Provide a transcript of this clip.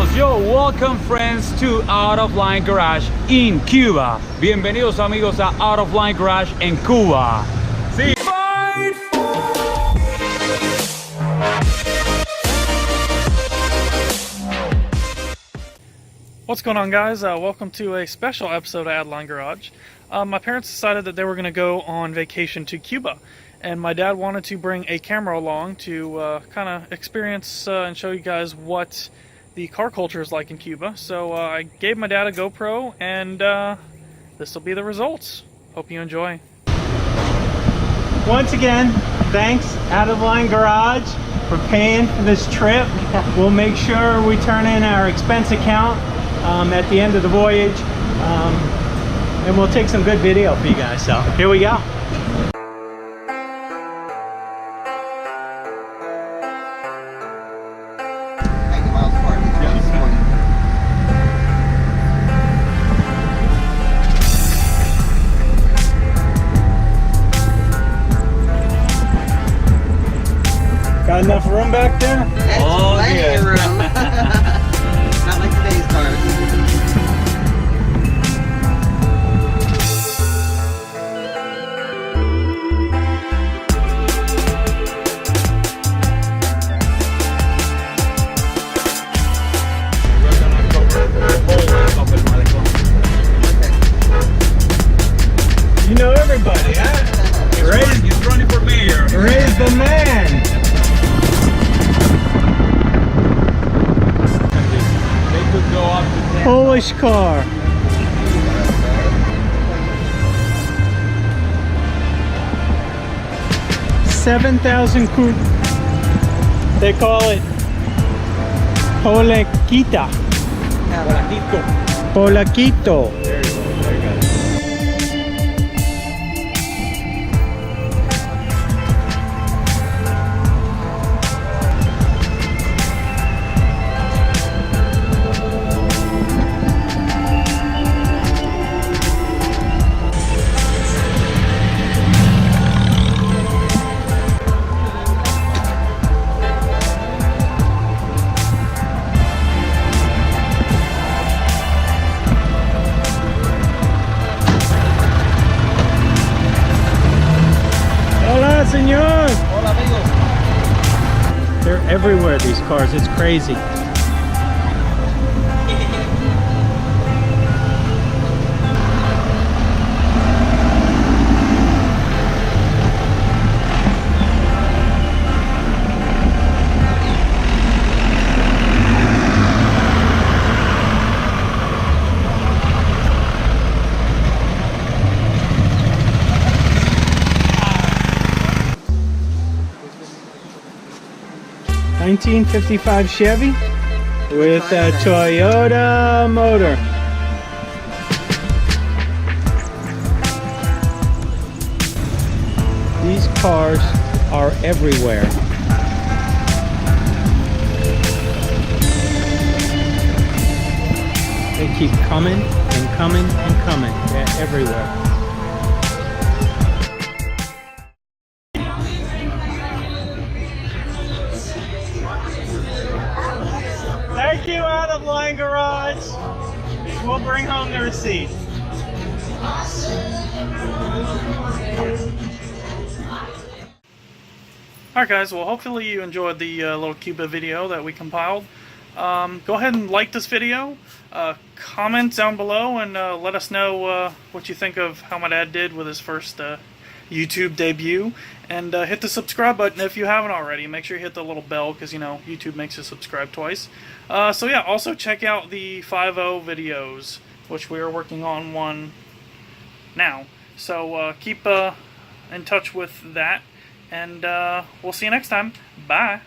amigos, yo, welcome friends to Out of Line Garage in Cuba. Bienvenidos amigos a Out of Line Garage en Cuba. Sí. What's going on, guys? Welcome to a special episode of Out of Line Garage. My parents decided that they were going to go on vacation to Cuba, and my dad wanted to bring a camera along to kind of experience and show you guys what the car culture is like in Cuba. So I gave my dad a GoPro, and this will be the results. Hope you enjoy. Once again, thanks Out of Line Garage for paying for this trip. We'll make sure we turn in our expense account at the end of the voyage, and we'll take some good video for you guys. So here we go. Got enough room back there? Oh, plenty of room. Not like today's cars. You know everybody, huh? He's running for mayor. Raise the man. Polish car. $7,000 coupe. They call it Polakita. Polakito. Very good. Hola, señor. Hola, amigos. They're everywhere, these cars. It's crazy. $1955 Chevy with a Toyota motor. These cars are everywhere. They keep coming and coming and coming. They're everywhere. Thank you, Out of Line Garage. We'll bring home the receipt. Alright guys, well hopefully you enjoyed the little Cuba video that we compiled. Go ahead and like this video, comment down below, and let us know what you think of how my dad did with his first YouTube debut, and hit the subscribe button if you haven't already. Make sure you hit the little bell, because you know YouTube makes you subscribe twice. So yeah, also check out the 5.0 videos, which we are working on one now. So keep in touch with that, and we'll see you next time. Bye.